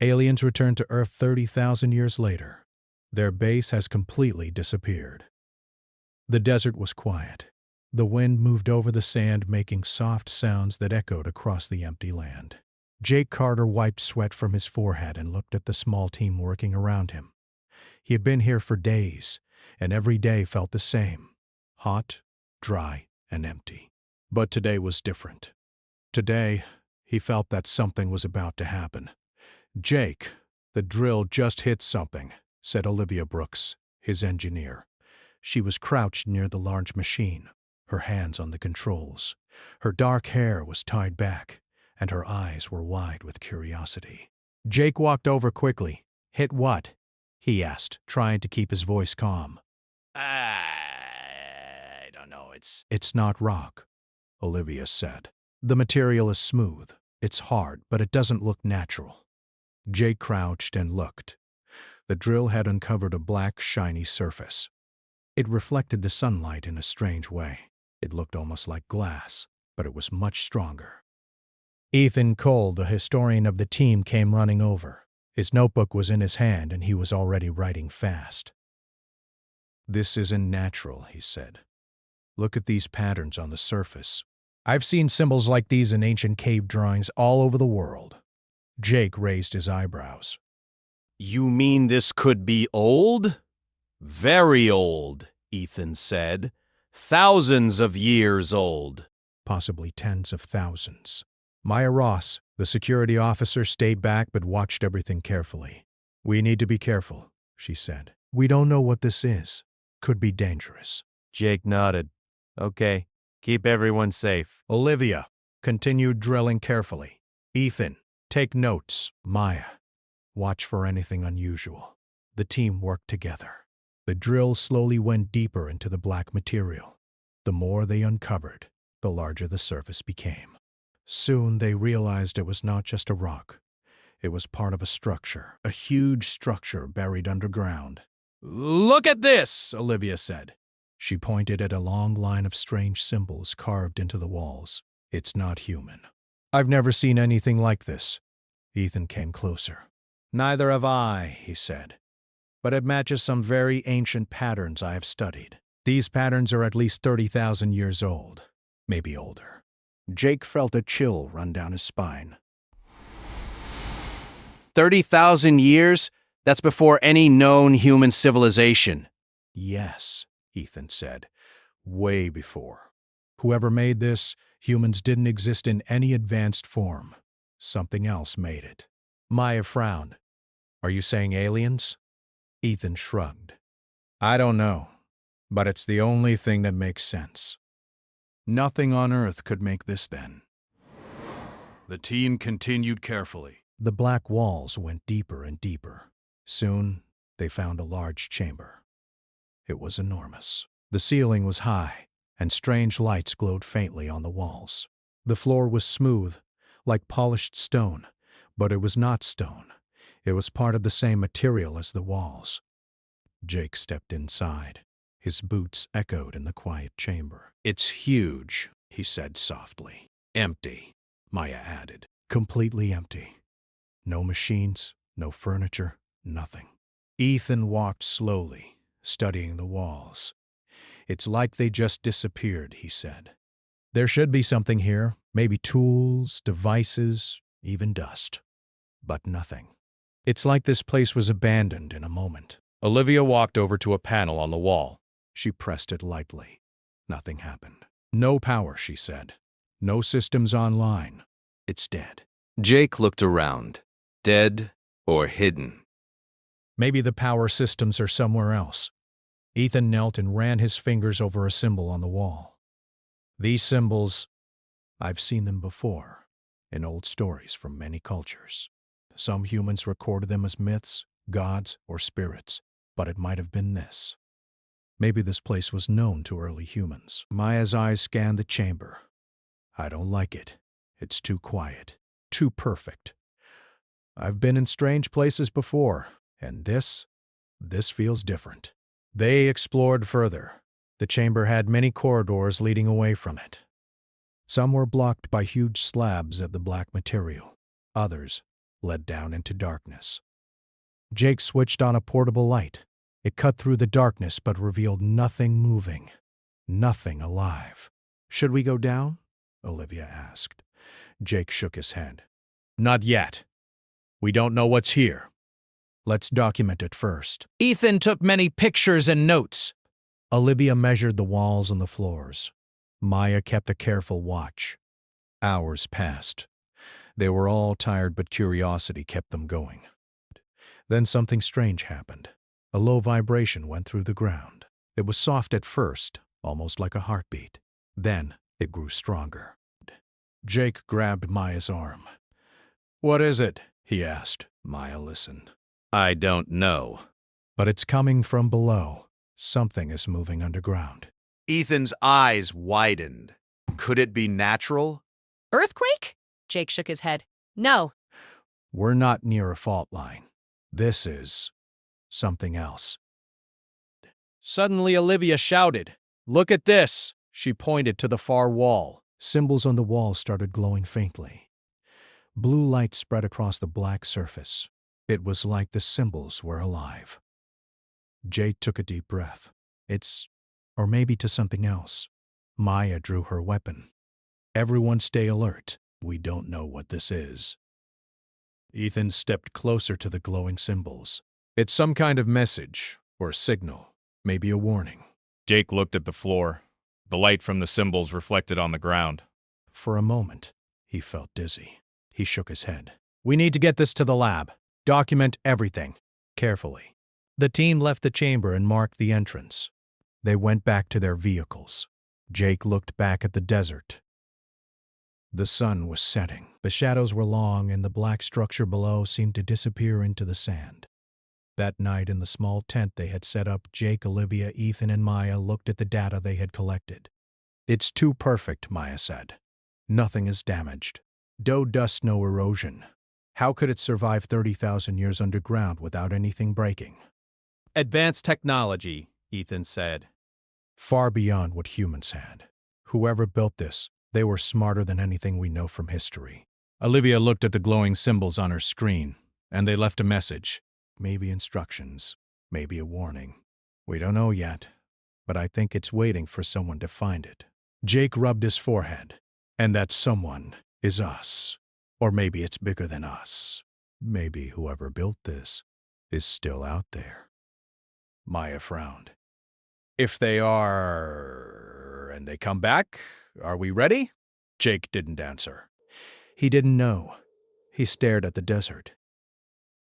Aliens returned to Earth 30,000 years later. Their base has completely disappeared. The desert was quiet. The wind moved over the sand, making soft sounds that echoed across the empty land. Jake Carter wiped sweat from his forehead and looked at the small team working around him. He had been here for days, and every day felt the same: hot, dry, and empty. But today was different. Today, he felt that something was about to happen. "Jake, the drill just hit something," said Olivia Brooks, his engineer. She was crouched near the large machine, her hands on the controls. Her dark hair was tied back, and her eyes were wide with curiosity. Jake walked over quickly. "Hit what?" he asked, trying to keep his voice calm. I don't know, It's not rock," Olivia said. "The material is smooth. It's hard, but it doesn't look natural." Jake crouched and looked. The drill had uncovered a black, shiny surface. It reflected the sunlight in a strange way. It looked almost like glass, but it was much stronger. Ethan Cole, the historian of the team, came running over. His notebook was in his hand, and he was already writing fast. "This isn't natural," he said. "Look at these patterns on the surface. I've seen symbols like these in ancient cave drawings all over the world." Jake raised his eyebrows. You mean this could be old? Very old, Ethan said. Thousands of years old. Possibly tens of thousands. Maya Ross, the security officer, stayed back but watched everything carefully. "We need to be careful," she said. "We don't know what this is. Could be dangerous." Jake nodded. "Okay, keep everyone safe." Olivia continued drilling carefully. "Ethan, take notes. Maya, watch for anything unusual." The team worked together. The drill slowly went deeper into the black material. The more they uncovered, the larger the surface became. Soon they realized it was not just a rock. It was part of a structure, a huge structure buried underground. "Look at this," Olivia said. She pointed at a long line of strange symbols carved into the walls. "It's not human." "I've never seen anything like this." Ethan came closer. "Neither have I," he said. "But it matches some very ancient patterns I have studied. These patterns are at least 30,000 years old, maybe older." Jake felt a chill run down his spine. 30,000 years? That's before any known human civilization. "Yes," Ethan said. "Way before. Whoever made this, humans didn't exist in any advanced form. Something else made it." Maya frowned. "Are you saying aliens?" Ethan shrugged. "I don't know, but it's the only thing that makes sense. Nothing on Earth could make this then." The team continued carefully. The black walls went deeper and deeper. Soon, they found a large chamber. It was enormous. The ceiling was high, and strange lights glowed faintly on the walls. The floor was smooth, like polished stone, but it was not stone. It was part of the same material as the walls. Jake stepped inside. His boots echoed in the quiet chamber. "It's huge," he said softly. "Empty," Maya added. "Completely empty. No machines, no furniture, nothing." Ethan walked slowly, studying the walls. "It's like they just disappeared," he said. "There should be something here, maybe tools, devices, even dust. But nothing. It's like this place was abandoned in a moment." Olivia walked over to a panel on the wall. She pressed it lightly. Nothing happened. "No power," she said. "No systems online. It's dead." Jake looked around. Dead or hidden. "Maybe the power systems are somewhere else." Ethan knelt and ran his fingers over a symbol on the wall. "These symbols, I've seen them before, in old stories from many cultures. Some humans recorded them as myths, gods, or spirits, but it might have been this. Maybe this place was known to early humans." Maya's eyes scanned the chamber. "I don't like it. It's too quiet, too perfect. I've been in strange places before, and this feels different." They explored further. The chamber had many corridors leading away from it. Some were blocked by huge slabs of the black material. Others led down into darkness. Jake switched on a portable light. It cut through the darkness but revealed nothing moving, nothing alive. "Should we go down?" Olivia asked. Jake shook his head. "Not yet. We don't know what's here. Let's document it first." Ethan took many pictures and notes. Olivia measured the walls and the floors. Maya kept a careful watch. Hours passed. They were all tired, but curiosity kept them going. Then something strange happened. A low vibration went through the ground. It was soft at first, almost like a heartbeat. Then it grew stronger. Jake grabbed Maya's arm. "What is it?" he asked. Maya listened. I don't know. "But it's coming from below. Something is moving underground." Ethan's eyes widened. Could it be natural? Earthquake? Jake shook his head. No. "We're not near a fault line. This is something else." Suddenly Olivia shouted, "Look at this!" She pointed to the far wall. Symbols on the wall started glowing faintly. Blue light spread across the black surface. It was like the symbols were alive. Jake took a deep breath. Or maybe to something else. Maya drew her weapon. "Everyone stay alert. We don't know what this is." Ethan stepped closer to the glowing symbols. "It's some kind of message, or signal, maybe a warning." Jake looked at the floor. The light from the symbols reflected on the ground. For a moment, he felt dizzy. He shook his head. "We need to get this to the lab. Document everything, carefully." The team left the chamber and marked the entrance. They went back to their vehicles. Jake looked back at the desert. The sun was setting. The shadows were long, and the black structure below seemed to disappear into the sand. That night in the small tent they had set up, Jake, Olivia, Ethan, and Maya looked at the data they had collected. "It's too perfect," Maya said. "Nothing is damaged. Dust, no erosion. How could it survive 30,000 years underground without anything breaking?" Advanced technology, Ethan said. "Far beyond what humans had. Whoever built this, they were smarter than anything we know from history." Olivia looked at the glowing symbols on her screen, and they left a message. Maybe instructions, maybe a warning. We don't know yet, but I think it's waiting for someone to find it. Jake rubbed his forehead. "And that someone is us. Or maybe it's bigger than us. Maybe whoever built this is still out there." Maya frowned. "If they are, and they come back, are we ready?" Jake didn't answer. He didn't know. He stared at the desert.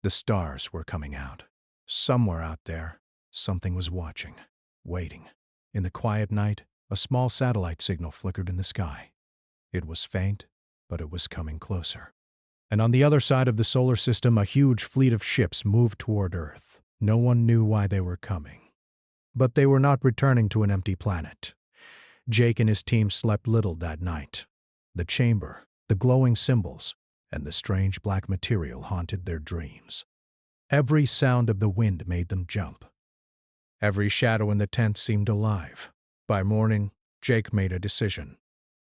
The stars were coming out. Somewhere out there, something was watching, waiting. In the quiet night, a small satellite signal flickered in the sky. It was faint, but it was coming closer. And on the other side of the solar system, a huge fleet of ships moved toward Earth. No one knew why they were coming. But they were not returning to an empty planet. Jake and his team slept little that night. The chamber, the glowing symbols, and the strange black material haunted their dreams. Every sound of the wind made them jump. Every shadow in the tent seemed alive. By morning, Jake made a decision.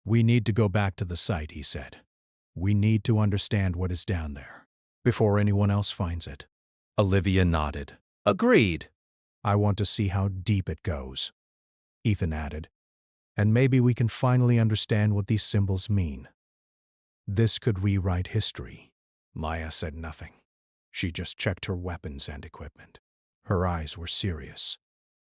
"We need to go back to the site," he said. "We need to understand what is down there, before anyone else finds it." Olivia nodded. Agreed. "I want to see how deep it goes," Ethan added. "And maybe we can finally understand what these symbols mean. This could rewrite history." Maya said nothing. She just checked her weapons and equipment. Her eyes were serious.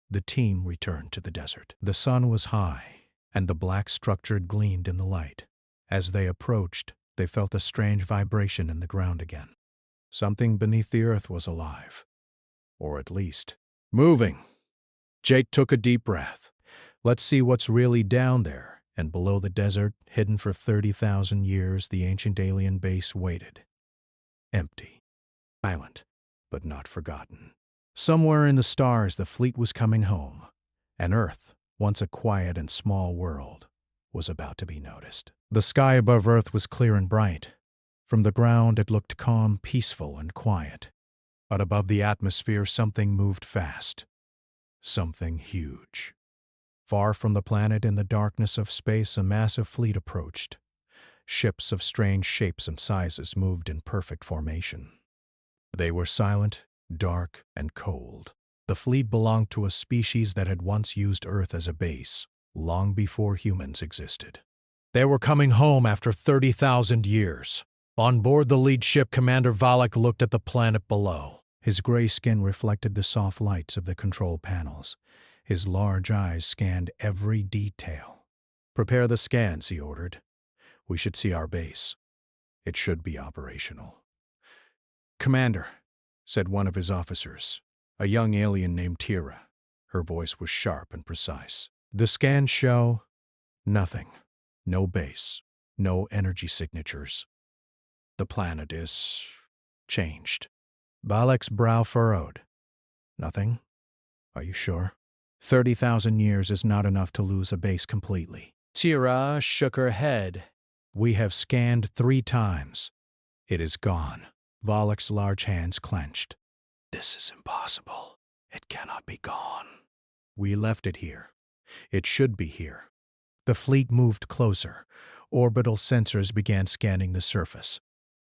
The team returned to the desert. The sun was high, and the black structure gleamed in the light. As they approached, they felt a strange vibration in the ground again. Something beneath the earth was alive. Or at least, moving. Jake took a deep breath. Let's see what's really down there. And below the desert, hidden for 30,000 years, the ancient alien base waited. Empty. Silent, but not forgotten. Somewhere in the stars, the fleet was coming home. And Earth, once a quiet and small world, was about to be noticed. The sky above Earth was clear and bright. From the ground, it looked calm, peaceful, and quiet. But above the atmosphere, something moved fast. Something huge. Far from the planet, in the darkness of space, a massive fleet approached. Ships of strange shapes and sizes moved in perfect formation. They were silent, dark, and cold. The fleet belonged to a species that had once used Earth as a base, long before humans existed. They were coming home after 30,000 years. On board the lead ship, Commander Valak looked at the planet below. His gray skin reflected the soft lights of the control panels. His large eyes scanned every detail. "Prepare the scans," he ordered. "We should see our base. It should be operational." "Commander," said one of his officers, a young alien named Tira. Her voice was sharp and precise. "The scans show nothing. No base. No energy signatures. The planet is changed." Balak's brow furrowed. "Nothing? Are you sure? 30,000 years is not enough to lose a base completely." Tira shook her head. "We have scanned 3 times. It is gone." Valak's large hands clenched. "This is impossible. It cannot be gone." "We left it here. It should be here." The fleet moved closer. Orbital sensors began scanning the surface.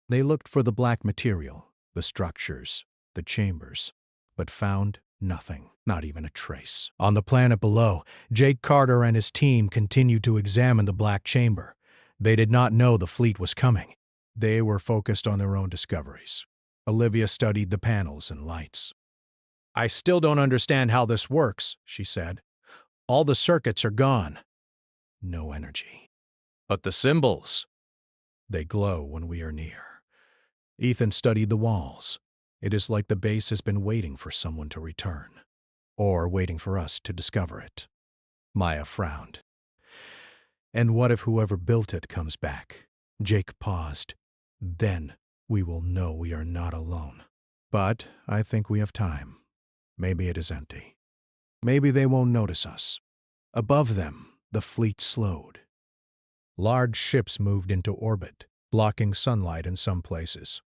They looked for the black material, the structures, the chambers, but found nothing, not even a trace. On the planet below, Jake Carter and his team continued to examine the black chamber. They did not know the fleet was coming. They were focused on their own discoveries. Olivia studied the panels and lights. "I still don't understand how this works," she said. "All the circuits are gone." "No energy." "But the symbols." "They glow when we are near." Ethan studied the walls. "It is like the base has been waiting for someone to return, or waiting for us to discover it." Maya frowned. "And what if whoever built it comes back?" Jake paused. "Then we will know we are not alone. But I think we have time. Maybe it is empty. Maybe they won't notice us." Above them, the fleet slowed. Large ships moved into orbit, blocking sunlight in some places.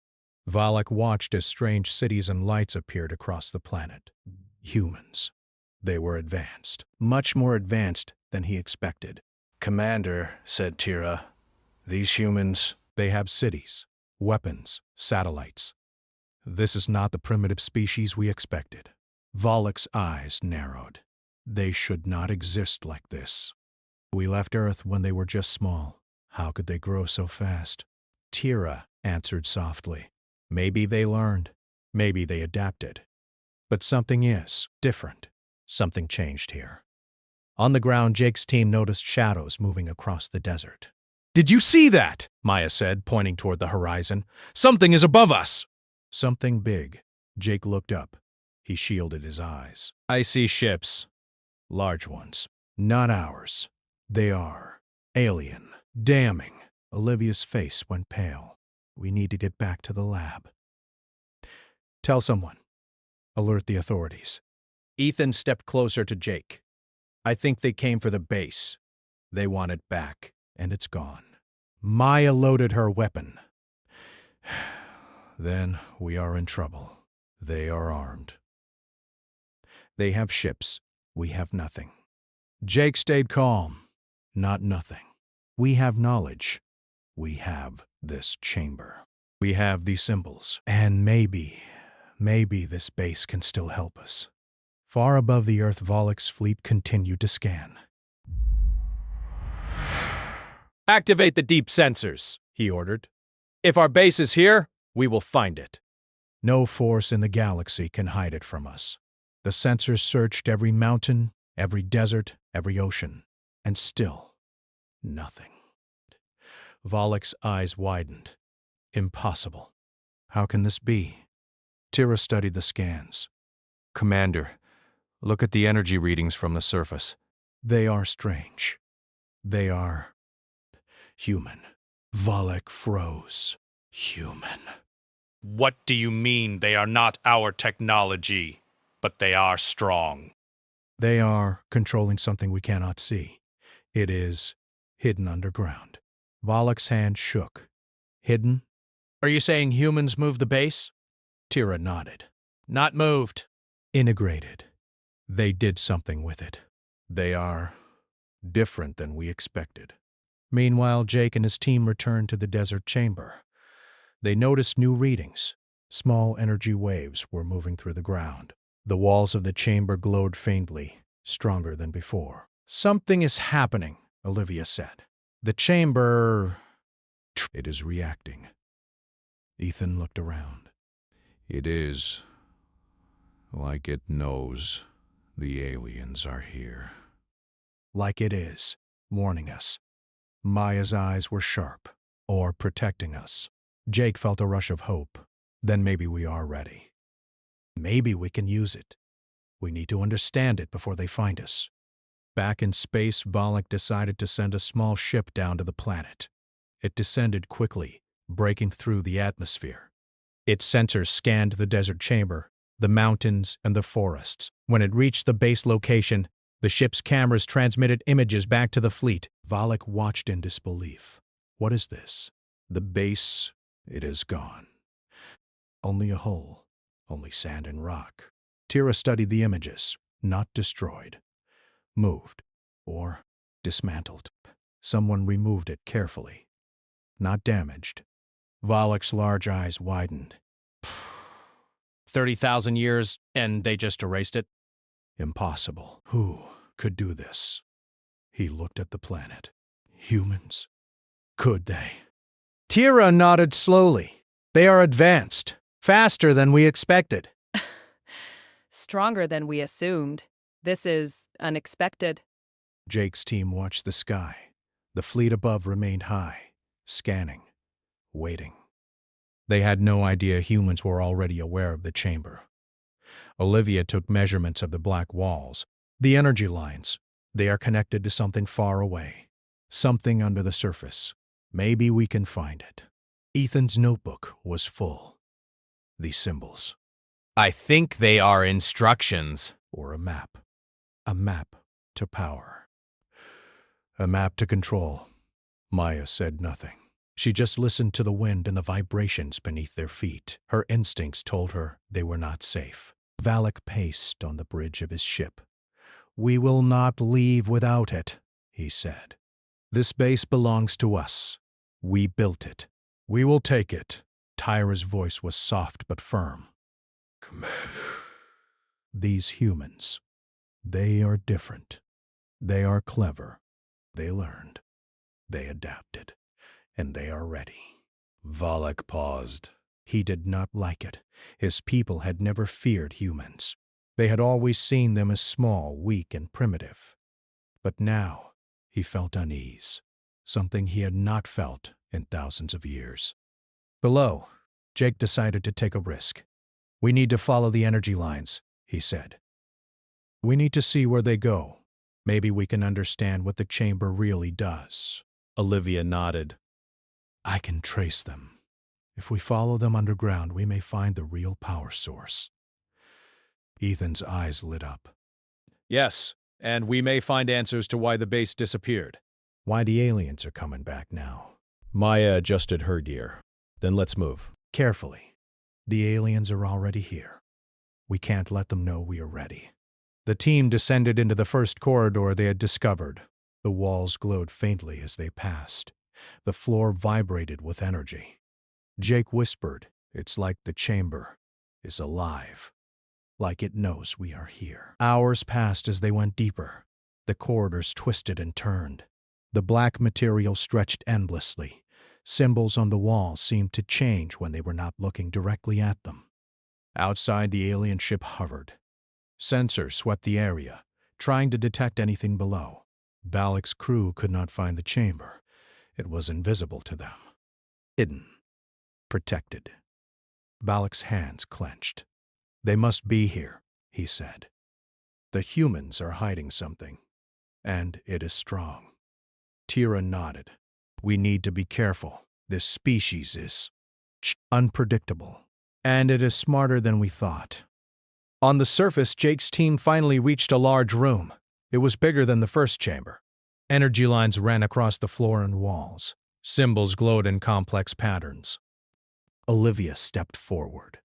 Valak watched as strange cities and lights appeared across the planet. Humans. They were advanced, much more advanced than he expected. "Commander," said Tira, "these humans, they have cities, weapons, satellites. This is not the primitive species we expected." Valak's eyes narrowed. "They should not exist like this. We left Earth when they were just small. How could they grow so fast?" Tira answered softly. "Maybe they learned. Maybe they adapted. But something is different. Something changed here." On the ground, Jake's team noticed shadows moving across the desert. "Did you see that?" Maya said, pointing toward the horizon. "Something is above us." "Something big." Jake looked up. He shielded his eyes. "I see ships. Large ones. Not ours. They are alien. Damning." Olivia's face went pale. "We need to get back to the lab." "Tell someone. Alert the authorities." Ethan stepped closer to Jake. "I think they came for the base. They want it back, and it's gone." Maya loaded her weapon. "Then we are in trouble. They are armed. They have ships. We have nothing." Jake stayed calm. "Not nothing. We have knowledge. We have this chamber. We have these symbols. And maybe this base can still help us." Far above the Earth, Valak's fleet continued to scan. "Activate the deep sensors," he ordered. "If our base is here, we will find it. No force in the galaxy can hide it from us." The sensors searched every mountain, every desert, every ocean, and still nothing. Valak's eyes widened. "Impossible. How can this be?" Tira studied the scans. "Commander, look at the energy readings from the surface. They are strange. They are human." Valak froze. "Human." What do you mean they are not our technology, but they are strong? "They are controlling something we cannot see. It is hidden underground." Valak's hand shook. "Hidden? Are you saying humans moved the base?" Tira nodded. "Not moved. Integrated. They did something with it. They are different than we expected." Meanwhile, Jake and his team returned to the desert chamber. They noticed new readings. Small energy waves were moving through the ground. The walls of the chamber glowed faintly, stronger than before. "Something is happening," Olivia said. "The chamber... it is reacting." Ethan looked around. "It is like it knows the aliens are here." Like it is, warning us. Maya's eyes were sharp, or protecting us. Jake felt a rush of hope. Then maybe we are ready. Maybe we can use it. We need to understand it before they find us. Back in space, Valak decided to send a small ship down to the planet. It descended quickly, breaking through the atmosphere. Its sensors scanned the desert chamber, the mountains, and the forests. When it reached the base location, the ship's cameras transmitted images back to the fleet. Valak watched in disbelief. What is this? The base, it is gone. Only a hole, only sand and rock. Tira studied the images, not destroyed. Moved, or dismantled. Someone removed it carefully. Not damaged. Valak's large eyes widened. 30,000 years, and they just erased it? Impossible. Who could do this? He looked at the planet. Humans? Could they? Tira nodded slowly. They are advanced. Faster than we expected. Stronger than we assumed. This is unexpected. Jake's team watched the sky. The fleet above remained high, scanning, waiting. They had no idea humans were already aware of the chamber. Olivia took measurements of the black walls, the energy lines. They are connected to something far away, something under the surface. Maybe we can find it. Ethan's notebook was full. These symbols. I think they are instructions. Or a map. A map to power. A map to control. Maya said nothing. She just listened to the wind and the vibrations beneath their feet. Her instincts told her they were not safe. Valak paced on the bridge of his ship. "We will not leave without it," he said. "This base belongs to us. We built it. We will take it." Tyra's voice was soft but firm. "Commander." These humans, they are different. They are clever. They learned. They adapted. And they are ready. Valak paused. He did not like it. His people had never feared humans. They had always seen them as small, weak, and primitive. But now he felt unease, something he had not felt in thousands of years. Below, Jake decided to take a risk. "We need to follow the energy lines," he said. "We need to see where they go. Maybe we can understand what the chamber really does." Olivia nodded. "I can trace them. If we follow them underground, we may find the real power source." Ethan's eyes lit up. "Yes, and we may find answers to why the base disappeared. Why the aliens are coming back now." Maya adjusted her gear. "Then let's move. Carefully. The aliens are already here. We can't let them know we are ready." The team descended into the first corridor they had discovered. The walls glowed faintly as they passed. The floor vibrated with energy. Jake whispered, "It's like the chamber is alive. Like it knows we are here." Hours passed as they went deeper. The corridors twisted and turned. The black material stretched endlessly. Symbols on the walls seemed to change when they were not looking directly at them. Outside, the alien ship hovered. Sensors swept the area, trying to detect anything below. Valak's crew could not find the chamber. It was invisible to them. Hidden. Protected. Valak's hands clenched. "They must be here," he said. "The humans are hiding something, and it is strong." Tira nodded. "We need to be careful. This species is unpredictable, and it is smarter than we thought." On the surface, Jake's team finally reached a large room. It was bigger than the first chamber. Energy lines ran across the floor and walls. Symbols glowed in complex patterns. Olivia stepped forward.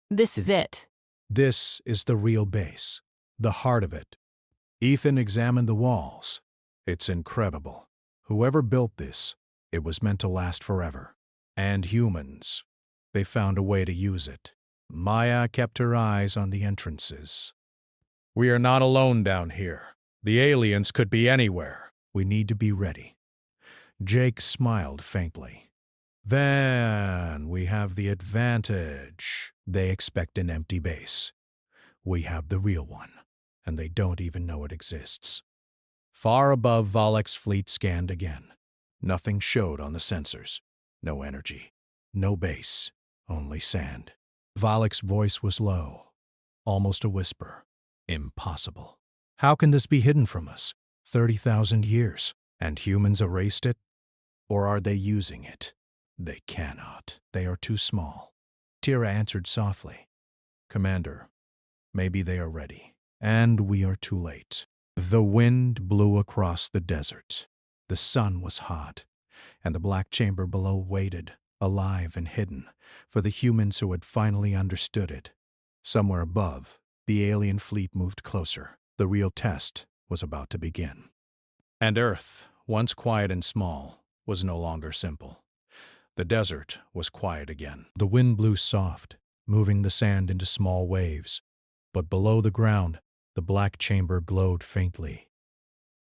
This is it. "This is the real base, the heart of it." Ethan examined the walls. "It's incredible. Whoever built this, it was meant to last forever. And humans, they found a way to use it. Maya kept her eyes on the entrances. We are not alone down here. The aliens could be anywhere. We need to be ready. Jake smiled faintly. Then we have the advantage. They expect an empty base. We have the real one, and they don't even know it exists. Far above, Valek's fleet scanned again. Nothing showed on the sensors. No energy. No base. Only sand. Valek's voice was low, almost a whisper. Impossible. How can this be hidden from us? 30,000 years, and humans erased it? Or are they using it? They cannot. They are too small. Tira answered softly. Commander, maybe they are ready. And we are too late. The wind blew across the desert. The sun was hot, and the black chamber below waited, alive and hidden, for the humans who had finally understood it. Somewhere above, the alien fleet moved closer. The real test was about to begin. And Earth, once quiet and small, was no longer simple. The desert was quiet again. The wind blew soft, moving the sand into small waves. But below the ground, the black chamber glowed faintly.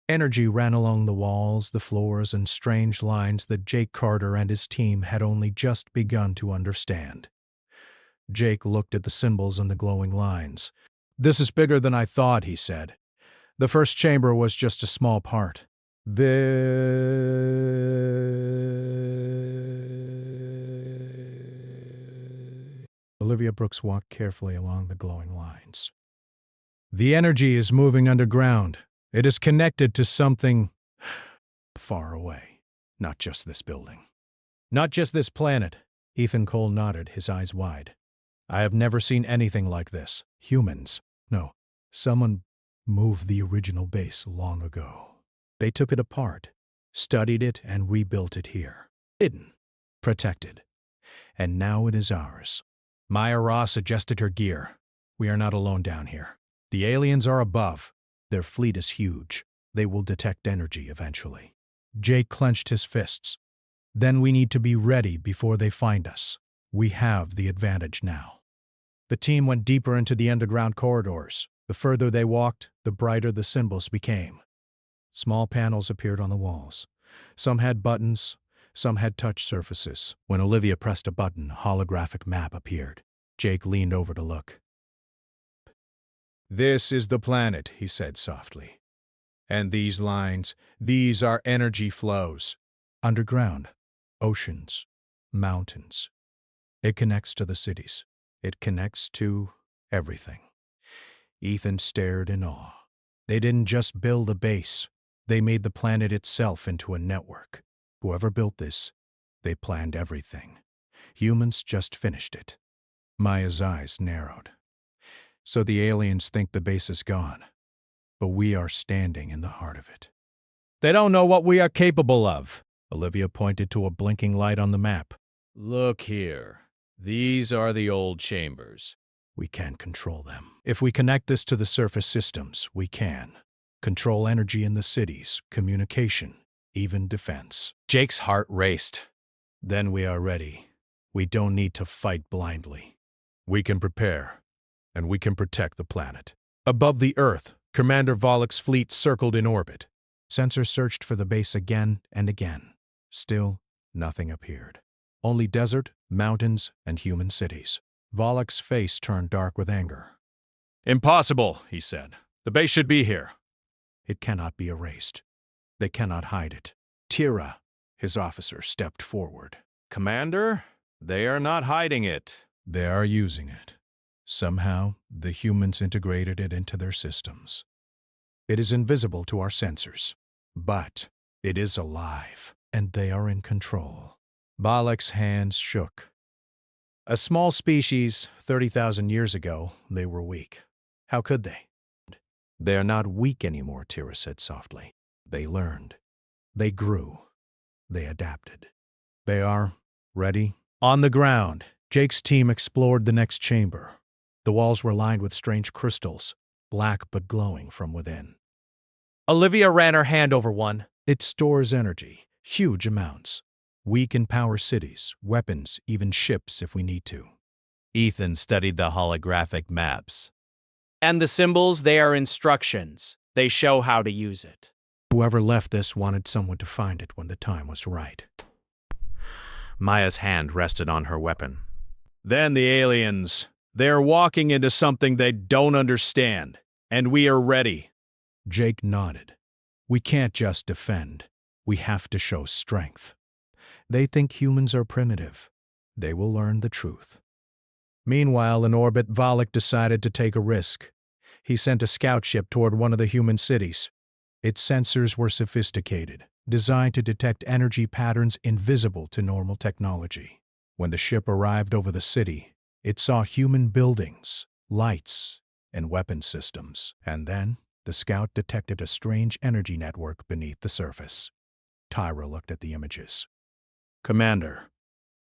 Energy ran along the walls, the floors, and strange lines that Jake Carter and his team had only just begun to understand. Jake looked at the symbols and the glowing lines. This is bigger than I thought, he said. The first chamber was just a small part. Olivia Brooks walked carefully along the glowing lines. The energy is moving underground. It is connected to something far away. Not just this building. Not just this planet. Ethan Cole nodded, his eyes wide. I have never seen anything like this. Humans. No, someone moved the original base long ago. They took it apart, studied it, and rebuilt it here. Hidden. Protected. And now it is ours. Maya Ross adjusted her gear. We are not alone down here. The aliens are above. Their fleet is huge. They will detect energy eventually. Jake clenched his fists. Then we need to be ready before they find us. We have the advantage now. The team went deeper into the underground corridors. The further they walked, the brighter the symbols became. Small panels appeared on the walls. Some had buttons, some had touch surfaces. When Olivia pressed a button, a holographic map appeared. Jake leaned over to look. This is the planet, he said softly. And these lines, these are energy flows. Underground, oceans, mountains. It connects to the cities. It connects to everything. Ethan stared in awe. They didn't just build a base. They made the planet itself into a network. Whoever built this, they planned everything. Humans just finished it. Maya's eyes narrowed. So the aliens think the base is gone, but we are standing in the heart of it. They don't know what we are capable of. Olivia pointed to a blinking light on the map. Look here. These are the old chambers. We can't control them. If we connect this to the surface systems, we can. Control energy in the cities, communication, even defense. Jake's heart raced. Then we are ready. We don't need to fight blindly. We can prepare, and we can protect the planet. Above the Earth, Commander Valek's fleet circled in orbit. Sensors searched for the base again and again. Still, nothing appeared. Only desert, mountains, and human cities. Valek's face turned dark with anger. Impossible, he said. The base should be here. It cannot be erased. They cannot hide it. Tira, his officer, stepped forward. Commander, they are not hiding it. They are using it. Somehow, the humans integrated it into their systems. It is invisible to our sensors, but it is alive, and they are in control. Valek's hands shook. A small species, 30,000 years ago, they were weak. How could they? They are not weak anymore, Tira said softly. They learned. They grew. They adapted. They are ready. On the ground, Jake's team explored the next chamber. The walls were lined with strange crystals, black but glowing from within. Olivia ran her hand over one. It stores energy, huge amounts. We can power cities, weapons, even ships if we need to. Ethan studied the holographic maps. And the symbols, they are instructions. They show how to use it. Whoever left this wanted someone to find it when the time was right. Maya's hand rested on her weapon. Then the aliens. They're walking into something they don't understand, and we are ready. Jake nodded. We can't just defend. We have to show strength. They think humans are primitive. They will learn the truth. Meanwhile, in orbit, Valak decided to take a risk. He sent a scout ship toward one of the human cities. Its sensors were sophisticated, designed to detect energy patterns invisible to normal technology. When the ship arrived over the city, it saw human buildings, lights, and weapon systems. And then, the scout detected a strange energy network beneath the surface. Tyra looked at the images. Commander,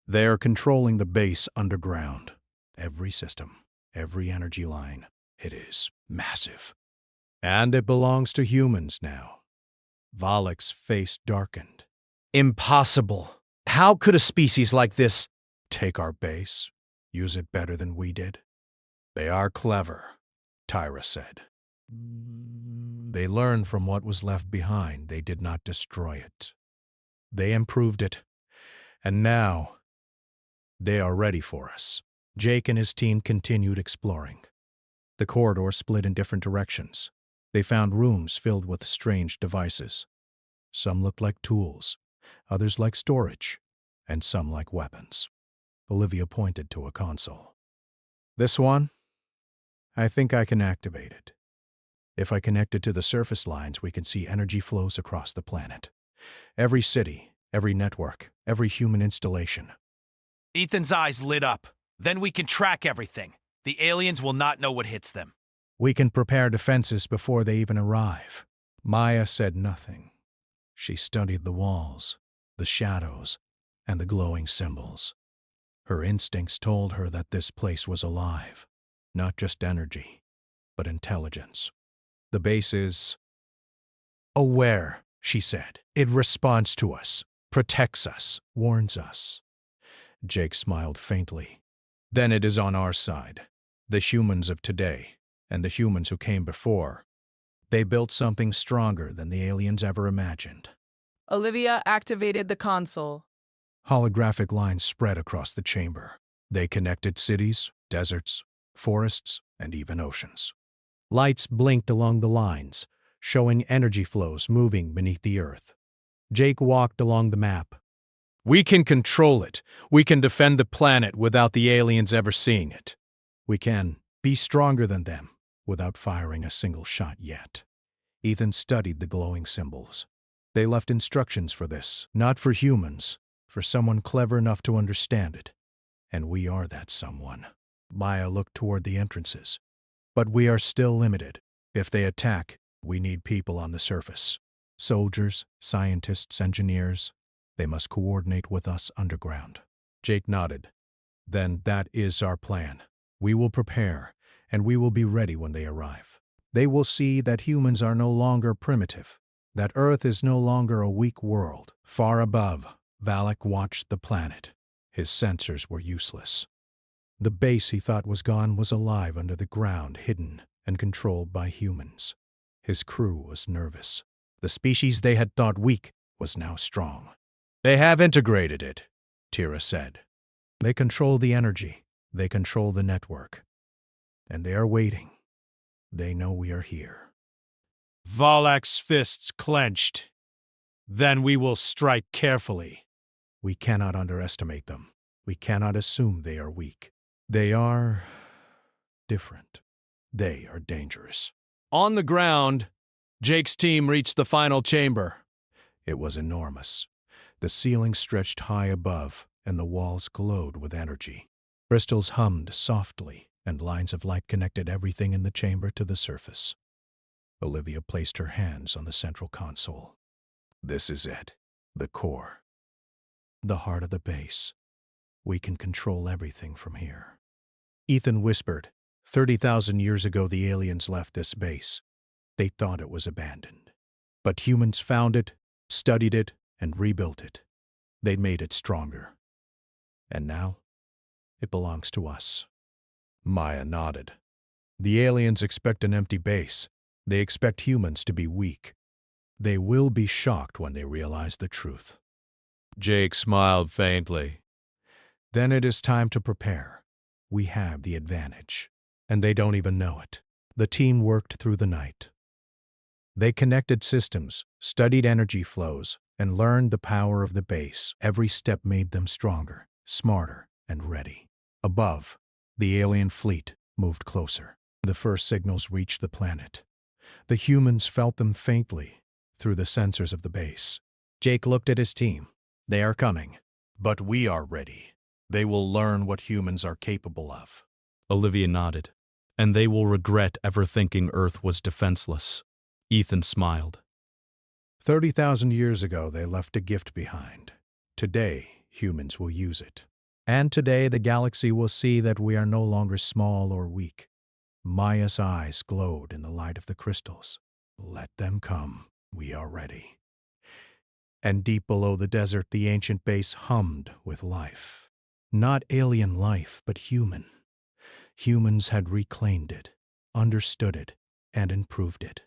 They are controlling the base underground. Every system, every energy line. It is massive. And it belongs to humans now. Valak's face darkened. impossible. How could a species like this... Take our base, use it better than we did. They are clever, Tyra said. They learned from what was left behind. They did not destroy it. They improved it. And now, they are ready for us. Jake and his team continued exploring. The corridor split in different directions. They found rooms filled with strange devices. Some looked like tools, others like storage, and some like weapons. Olivia pointed to a console. This one? I think I can activate it. If I connect it to the surface lines, we can see energy flows across the planet. Every city, every network, every human installation. Ethan's eyes lit up. Then we can track everything. The aliens will not know what hits them. We can prepare defenses before they even arrive. Maya said nothing. She studied the walls, the shadows, and the glowing symbols. Her instincts told her that this place was alive. Not just energy, but intelligence. The base is aware, she said. It responds to us, protects us, warns us. Jake smiled faintly. Then it is on our side. The humans of today, and the humans who came before. They built something stronger than the aliens ever imagined. Olivia activated the console. Holographic lines spread across the chamber. They connected cities, deserts, forests, and even oceans. Lights blinked along the lines, showing energy flows moving beneath the earth. Jake walked along the map. We can control it. We can defend the planet without the aliens ever seeing it. We can be stronger than them without firing a single shot yet. Ethan studied the glowing symbols. They left instructions for this, not for humans, for someone clever enough to understand it. And we are that someone. Maya looked toward the entrances. But we are still limited. If they attack, we need people on the surface. Soldiers, scientists, engineers. They must coordinate with us underground. Jake nodded. Then that is our plan. We will prepare, and we will be ready when they arrive. They will see that humans are no longer primitive, that Earth is no longer a weak world. Far above, Valak watched the planet. His sensors were useless. The base he thought was gone was alive under the ground, hidden and controlled by humans. His crew was nervous. The species they had thought weak was now strong. They have integrated it, Tira said. They control the energy. They control the network. And they are waiting. They know we are here. Valak's fists clenched. Then we will strike carefully. We cannot underestimate them. We cannot assume they are weak. They are different. They are dangerous. On the ground, Jake's team reached the final chamber. It was enormous. The ceiling stretched high above, and the walls glowed with energy. Crystals hummed softly, and lines of light connected everything in the chamber to the surface. Olivia placed her hands on the central console. This is it, the core. The heart of the base. We can control everything from here. Ethan whispered, 30,000 years ago the aliens left this base. They thought it was abandoned. But humans found it, studied it, and rebuilt it. They made it stronger. And now, it belongs to us. Maya nodded. The aliens expect an empty base. They expect humans to be weak. They will be shocked when they realize the truth. Jake smiled faintly. Then it is time to prepare. We have the advantage, and they don't even know it. The team worked through the night. They connected systems, studied energy flows, and learned the power of the base. Every step made them stronger, smarter, and ready. Above, the alien fleet moved closer. The first signals reached the planet. The humans felt them faintly through the sensors of the base. Jake looked at his team. They are coming. But we are ready. They will learn what humans are capable of. Olivia nodded. And they will regret ever thinking Earth was defenseless. Ethan smiled. 30,000 years ago, they left a gift behind. Today, humans will use it. And today, the galaxy will see that we are no longer small or weak. Maya's eyes glowed in the light of the crystals. Let them come. We are ready. And deep below the desert, the ancient base hummed with life. Not alien life, but human. Humans had reclaimed it, understood it, and improved it.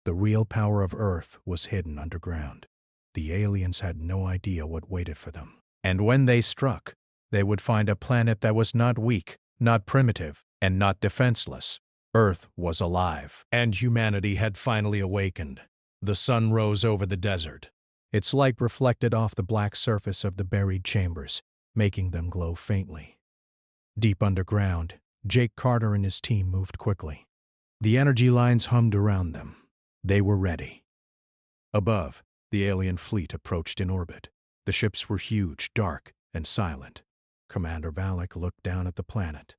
The real power of Earth was hidden underground. The aliens had no idea what waited for them. And when they struck, they would find a planet that was not weak, not primitive, and not defenseless. Earth was alive, and humanity had finally awakened. The sun rose over the desert. Its light reflected off the black surface of the buried chambers, making them glow faintly. Deep underground, Jake Carter and his team moved quickly. The energy lines hummed around them. They were ready. Above, the alien fleet approached in orbit. The ships were huge, dark, and silent. Commander Valak looked down at the planet.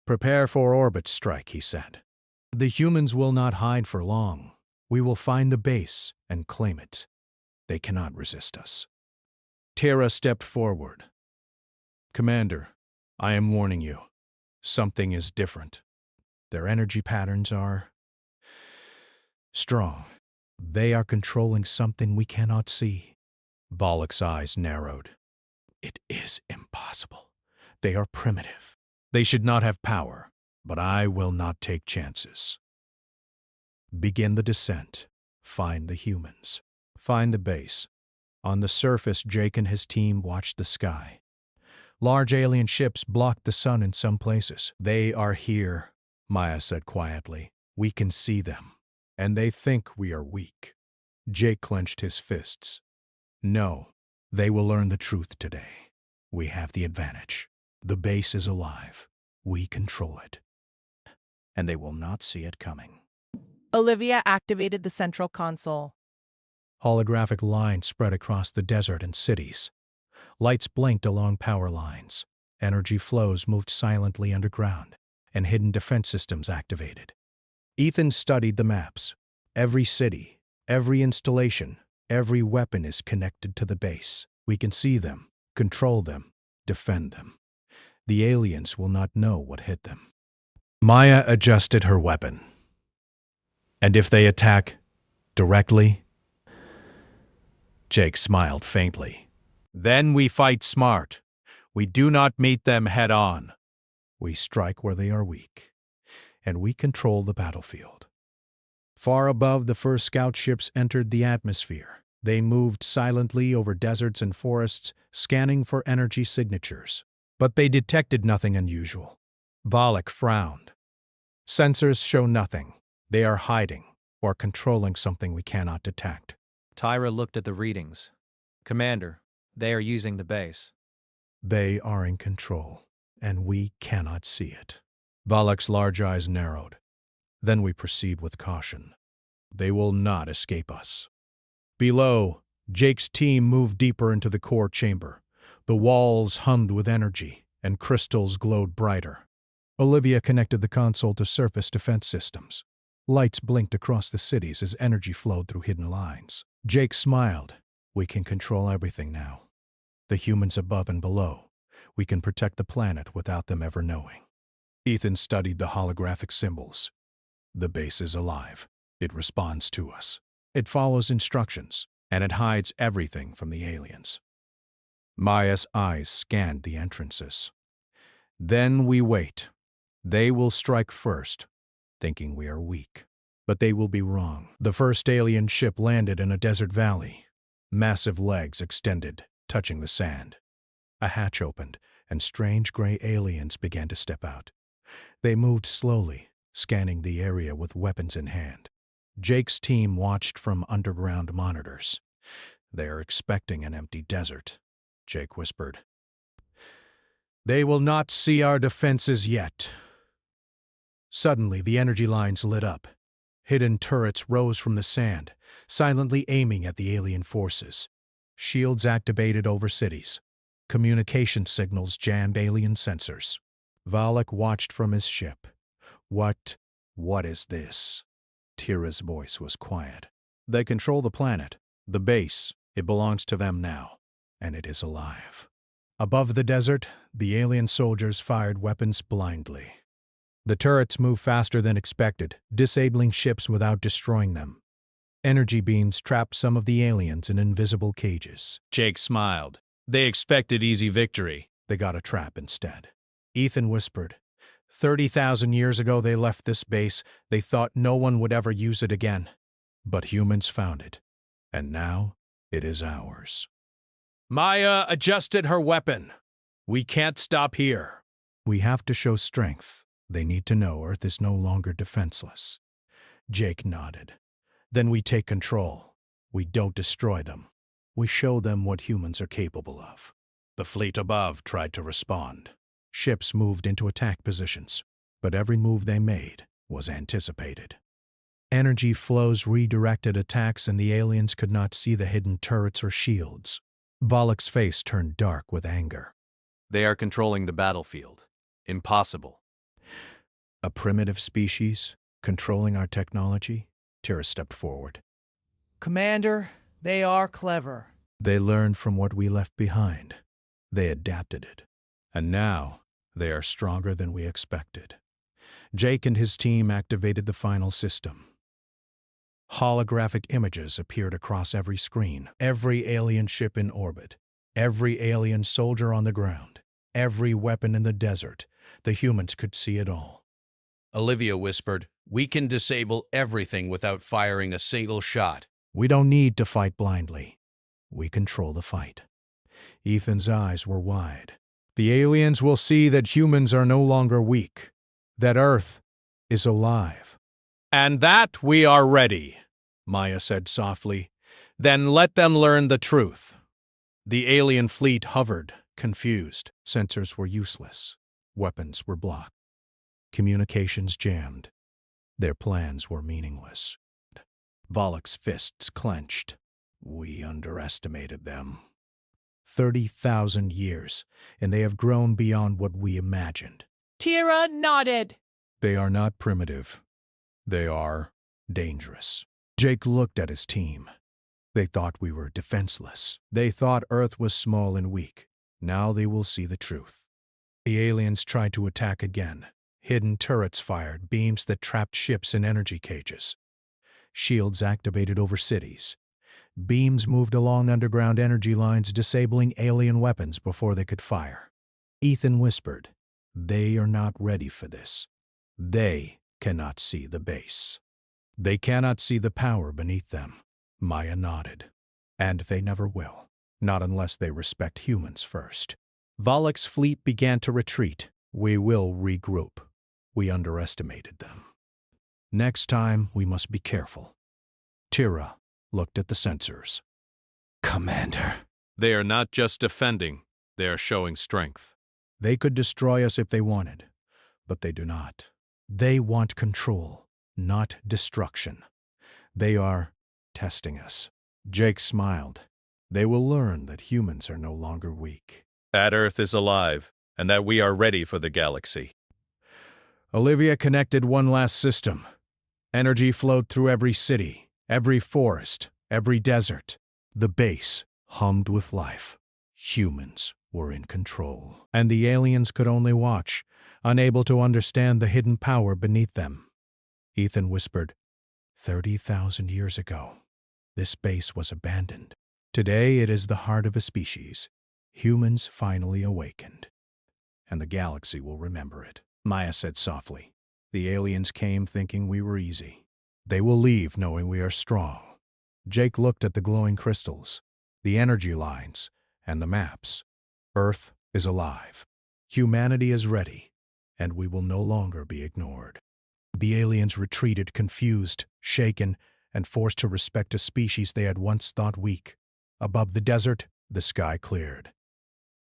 "Prepare for orbit strike," he said. "The humans will not hide for long. We will find the base and claim it. They cannot resist us." Tara stepped forward. "Commander, I am warning you. Something is different. Their energy patterns are strong. They are controlling something we cannot see." Valak's eyes narrowed. "It is impossible. They are primitive. They should not have power, but I will not take chances. Begin the descent. Find the humans. Find the base." On the surface, Jake and his team watched the sky. Large alien ships blocked the sun in some places. "They are here," Maya said quietly. "We can see them, and they think we are weak." Jake clenched his fists. "No, they will learn the truth today. We have the advantage. The base is alive. We control it. And they will not see it coming." Olivia activated the central console. Holographic lines spread across the desert and cities. Lights blinked along power lines. Energy flows moved silently underground, and hidden defense systems activated. Ethan studied the maps. Every city, every installation, every weapon is connected to the base. We can see them, control them, defend them. The aliens will not know what hit them. Maya adjusted her weapon. "And if they attack directly?" Jake smiled faintly. "Then we fight smart. We do not meet them head on. We strike where they are weak, and we control the battlefield." Far above, the first scout ships entered the atmosphere. They moved silently over deserts and forests, scanning for energy signatures. But they detected nothing unusual. Valak frowned. "Sensors show nothing. They are hiding or controlling something we cannot detect." Tyra looked at the readings. "Commander, they are using the base." "They are in control, and we cannot see it." Valak's large eyes narrowed. "Then we proceed with caution. They will not escape us." Below, Jake's team moved deeper into the core chamber. The walls hummed with energy, and crystals glowed brighter. Olivia connected the console to surface defense systems. Lights blinked across the cities as energy flowed through hidden lines. Jake smiled. "We can control everything now. The humans above and below. We can protect the planet without them ever knowing." Ethan studied the holographic symbols. "The base is alive. It responds to us. It follows instructions. and it hides everything from the aliens. Maya's eyes scanned the entrances. Then we wait. They will strike first, thinking we are weak. But they will be wrong. The first alien ship landed in a desert valley. Massive legs extended, touching the sand. A hatch opened, and strange gray aliens began to step out. They moved slowly, scanning the area with weapons in hand. Jake's team watched from underground monitors. "They are expecting an empty desert," Jake whispered. "They will not see our defenses yet." Suddenly, the energy lines lit up. Hidden turrets rose from the sand, silently aiming at the alien forces. Shields activated over cities. Communication signals jammed alien sensors. Valak watched from his ship. What is this?" Tira's voice was quiet. "They control the planet, the base. It belongs to them now, and it is alive." Above the desert, the alien soldiers fired weapons blindly. The turrets moved faster than expected, disabling ships without destroying them. Energy beams trapped some of the aliens in invisible cages. Jake smiled. They expected easy victory. They got a trap instead. Ethan whispered, 30,000 years ago they left this base. They thought no one would ever use it again. But humans found it, and now it is ours." Maya adjusted her weapon. "We can't stop here." "We have to show strength. They need to know Earth is no longer defenseless." Jake nodded. "Then we take control. We don't destroy them. We show them what humans are capable of." The fleet above tried to respond. Ships moved into attack positions, but every move they made was anticipated. Energy flows redirected attacks, and the aliens could not see the hidden turrets or shields. Valak's face turned dark with anger. They are controlling the battlefield. Impossible. "A primitive species controlling our technology?" Tira stepped forward. Commander, they are clever. "They learned from what we left behind. They adapted it. And now they are stronger than we expected." Jake and his team activated the final system. Holographic images appeared across every screen. Every alien ship in orbit. Every alien soldier on the ground. Every weapon in the desert. The humans could see it all. Olivia whispered, "We can disable everything without firing a single shot." "We don't need to fight blindly. We control the fight." Ethan's eyes were wide. "The aliens will see that humans are no longer weak, that Earth is alive." "And that we are ready," Maya said softly. "Then let them learn the truth." The alien fleet hovered, confused. Sensors were useless. Weapons were blocked. Communications jammed. Their plans were meaningless. Valak's fists clenched. "We underestimated them. 30,000 years, and they have grown beyond what we imagined. Tira nodded. They are not primitive. They are dangerous." Jake looked at his team. They thought we were defenseless. They thought Earth was small and weak. Now they will see the truth. The aliens tried to attack again. Hidden turrets fired, beams that trapped ships in energy cages. Shields activated over cities. Beams moved along underground energy lines, disabling alien weapons before they could fire. Ethan whispered, "They are not ready for this. They cannot see the base. They cannot see the power beneath them." Maya nodded. "And they never will. Not unless they respect humans first." Valak's fleet began to retreat. "We will regroup. We underestimated them. Next time, we must be careful." Tira looked at the sensors. "Commander." They are not just defending, they are showing strength. "They could destroy us if they wanted, but they do not. They want control, not destruction. They are testing us." Jake smiled. "They will learn that humans are no longer weak." That Earth is alive, and that we are ready for the galaxy. Olivia connected one last system. Energy flowed through every city, every forest, every desert. The base hummed with life. Humans were in control, and the aliens could only watch, unable to understand the hidden power beneath them. Ethan whispered, 30,000 years ago. This base was abandoned. Today it is the heart of a species. Humans finally awakened. And the galaxy will remember it. Maya said softly. The aliens came thinking we were easy. They will leave knowing we are strong. Jake looked at the glowing crystals, the energy lines, and the maps. Earth is alive. Humanity is ready, and we will no longer be ignored. The aliens retreated, confused, shaken, and forced to respect a species they had once thought weak. Above the desert, the sky cleared.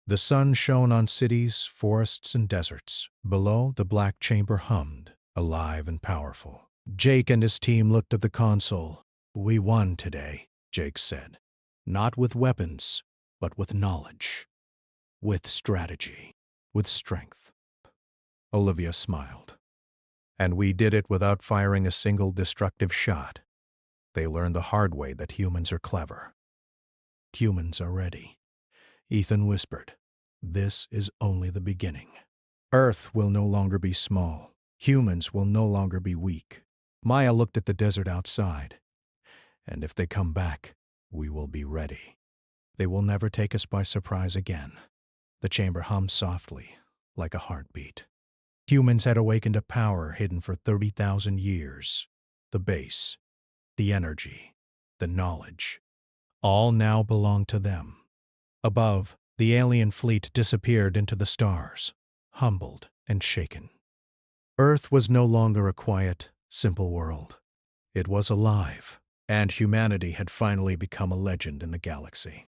The sun shone on cities, forests, and deserts. Below, the black chamber hummed, alive and powerful. Jake and his team looked at the console. We won today, Jake said. Not with weapons, but with knowledge. With strategy. With strength. Olivia smiled. And we did it without firing a single destructive shot. They learned the hard way that humans are clever. Humans are ready. Ethan whispered, "This is only the beginning. Earth will no longer be small. Humans will no longer be weak." Maya looked at the desert outside. "And if they come back, we will be ready. They will never take us by surprise again." The chamber hummed softly, like a heartbeat. Humans had awakened a power hidden for 30,000 years. The base, the energy, the knowledge, all now belonged to them. Above, the alien fleet disappeared into the stars, humbled and shaken. Earth was no longer a quiet, simple world. It was alive, and humanity had finally become a legend in the galaxy.